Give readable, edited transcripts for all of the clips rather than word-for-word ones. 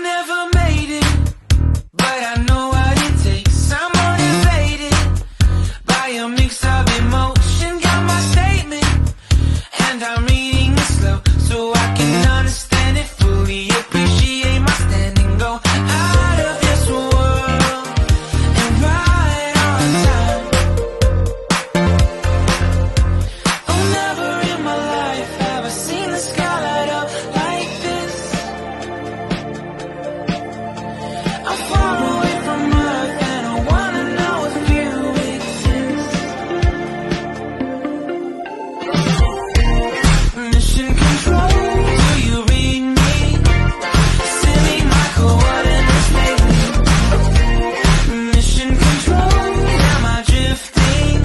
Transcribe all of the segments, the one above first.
never made it, but I know what it takes. I'm motivated by a mix of emotion. Got my statement, and I'm reading it slow so I can understand it fully. Appreciate my standing, go out of this world and right on time. Oh, never in my life have I seen the sky light up like this. I'm far away from Earth and I wanna know if you exist. Mission control, do you read me? Send me my coordinates lately. Mission control, am I drifting?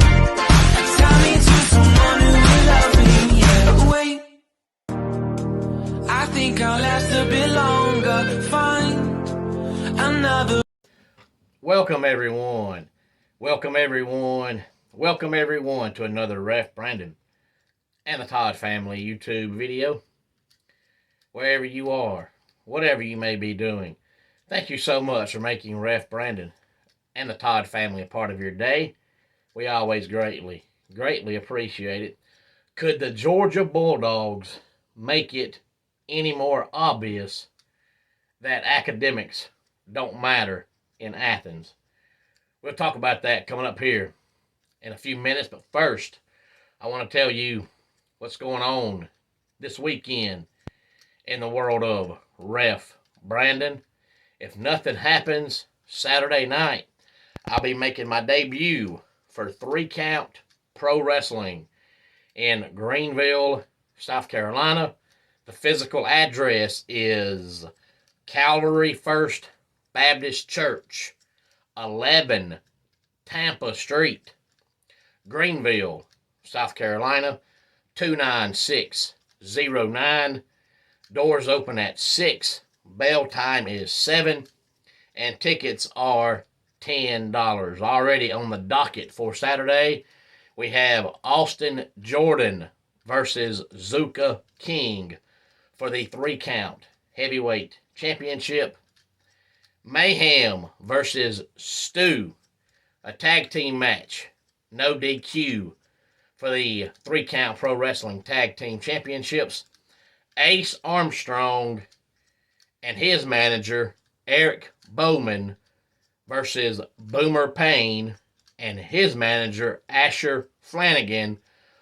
Tie me to someone who will love me, yeah. Wait, I think I'll last a bit longer. Find another. Welcome everyone. Welcome everyone. Welcome everyone to another Ref Brandon and the Todd Family YouTube video. Wherever you are, whatever you may be doing, thank you so much for making Ref Brandon and the Todd Family a part of your day. We always greatly appreciate it. Could the Georgia Bulldogs make it any more obvious that academics don't matter in Athens? We'll talk about that coming up here in a few minutes, but first, I want to tell you what's going on this weekend in the world of Ref Brandon. If nothing happens Saturday night, I'll be making my debut for 3 Count Pro Wrestling in Greenville, South Carolina. The physical address is Calvary First Baptist Church, 11 Tampa Street, Greenville, South Carolina, 29609. Doors open at 6. Bell time is 7. And tickets are $10. Already on the docket for Saturday, we have Austin Jordan versus Zuka King for the 3 Count Heavyweight Championship. Mayhem versus Stu, a tag team match, no DQ, for the 3 Count Pro Wrestling Tag Team Championships. Ace Armstrong and his manager, Eric Bowman, versus Boomer Payne and his manager, Asher Flanagan,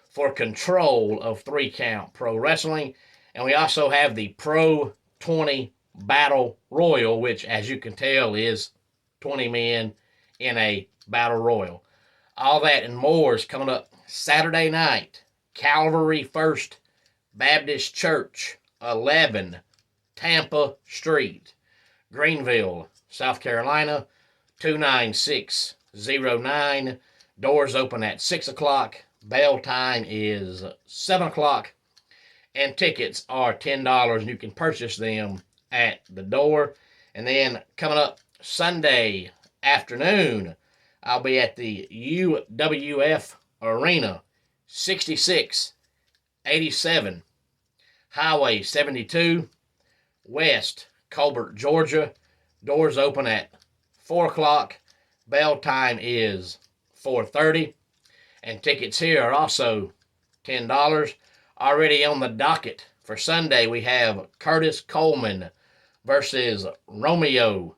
for control of 3 Count Pro Wrestling. And we also have the Pro 20 Battle Royal, which, as you can tell, is 20 men in a Battle Royal. All that and more is coming up Saturday night. Calvary First Baptist Church, 11 Tampa Street, Greenville, South Carolina, 29609. Doors open at 6 o'clock. Bell time is 7 o'clock. And tickets are $10, and you can purchase them at the door. And then coming up Sunday afternoon, I'll be at the UWF Arena, 6687 Highway 72, West Colbert, Georgia. Doors open at 4 o'clock. Bell time is 4:30. And tickets here are also $10. Already on the docket for Sunday, we have Curtis Coleman versus Romeo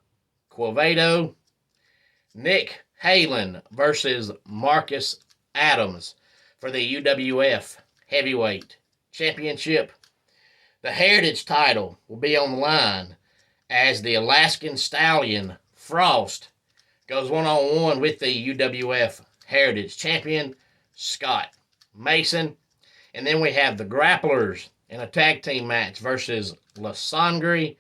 Quevedo. Nick Halen versus Marcus Adams for the UWF Heavyweight Championship. The Heritage title will be on the line as the Alaskan Stallion Frost goes one-on-one with the UWF Heritage Champion, Scott Mason. And then we have the Grapplers in a tag team match versus La Sangre,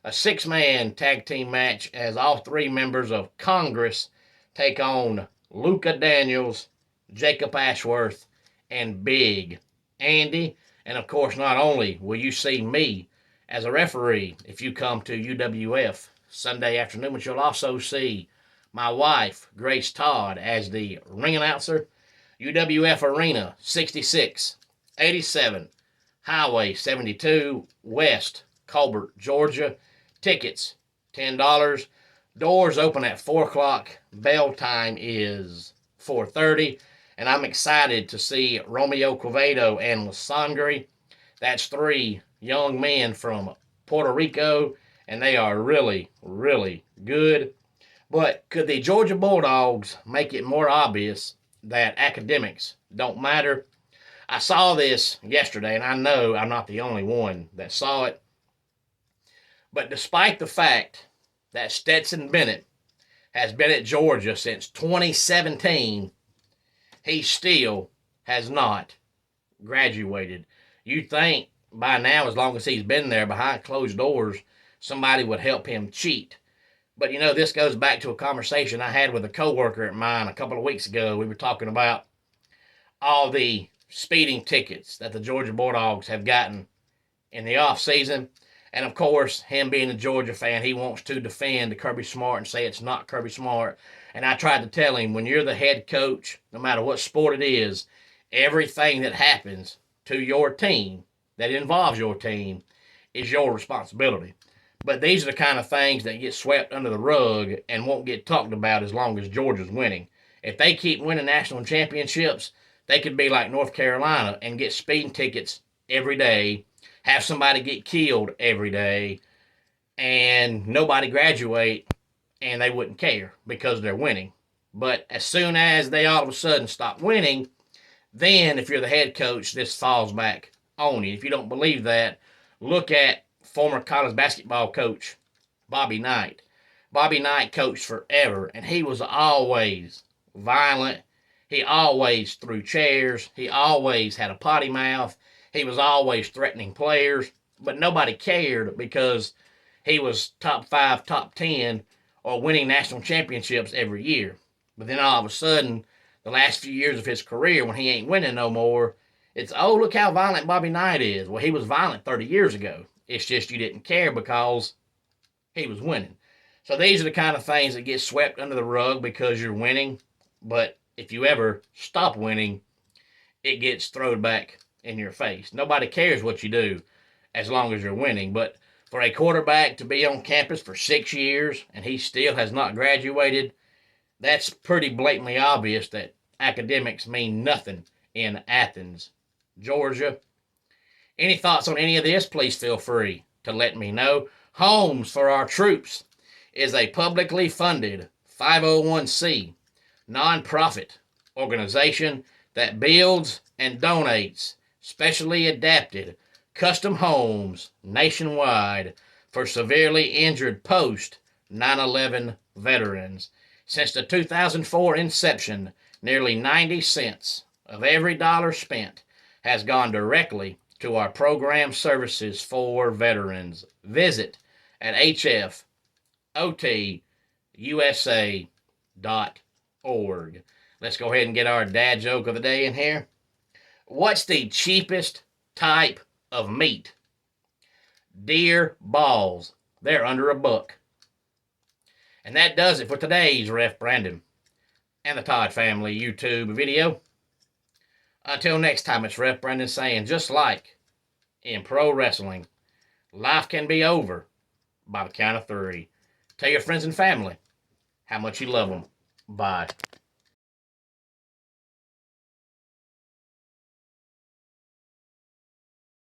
a 6-man tag team match as all 3 members of Congress take on Luca Daniels, Jacob Ashworth, and Big Andy. And of course, not only will you see me as a referee if you come to UWF Sunday afternoon, but you'll also see my wife, Grace Todd, as the ring announcer. UWF Arena, 6687 Highway 72, West Colbert, Georgia. Tickets $10. Doors open at 4 o'clock. Bell time is 4:30. And I'm excited to see Romeo Quevedo and Lasangre. That's 3 young men from Puerto Rico, and they are really, really good. But could the Georgia Bulldogs make it more obvious that academics don't matter? I saw this yesterday, and I know I'm not the only one that saw it. But despite the fact that Stetson Bennett has been at Georgia since 2017, he still has not graduated. You'd think by now, as long as he's been there behind closed doors, somebody would help him cheat. But this goes back to a conversation I had with a coworker of mine a couple of weeks ago. We were talking about all the speeding tickets that the Georgia Bulldogs have gotten in the off season. And of course, him being a Georgia fan, he wants to defend Kirby Smart and say it's not Kirby Smart. And I tried to tell him, when you're the head coach, no matter what sport it is, everything that happens to your team, that involves your team, is your responsibility. But these are the kind of things that get swept under the rug and won't get talked about as long as Georgia's winning. If they keep winning national championships, they could be like North Carolina and get speeding tickets every day, have somebody get killed every day, and nobody graduate, and they wouldn't care because they're winning. But as soon as they all of a sudden stop winning, then if you're the head coach, this falls back on you. If you don't believe that, look at former college basketball coach Bobby Knight. Bobby Knight coached forever, and he was always violent. He always threw chairs. He always had a potty mouth. He was always threatening players, but nobody cared because he was top 5, top 10, or winning national championships every year. But then all of a sudden, the last few years of his career, when he ain't winning no more, it's, oh, look how violent Bobby Knight is. Well, he was violent 30 years ago. It's just you didn't care because he was winning. So these are the kind of things that get swept under the rug because you're winning. But if you ever stop winning, it gets thrown back in your face. Nobody cares what you do as long as you're winning. But for a quarterback to be on campus for 6 years and he still has not graduated, that's pretty blatantly obvious that academics mean nothing in Athens, Georgia. Any thoughts on any of this, please feel free to let me know. Homes for Our Troops is a publicly funded 501c nonprofit organization that builds and donates specially adapted custom homes nationwide for severely injured post 9/11 veterans. Since the 2004 inception, nearly 90 cents of every dollar spent has gone directly to our program services for veterans. Visit at hfotusa.org. Let's go ahead and get our dad joke of the day in here. What's the cheapest type of meat? Deer balls. They're under $1. And that does it for today's Ref Brandon and the Todd Family YouTube video. Until next time, it's Ref Brandon saying, just like in pro wrestling, life can be over by the count of 3. Tell your friends and family how much you love them. Bye.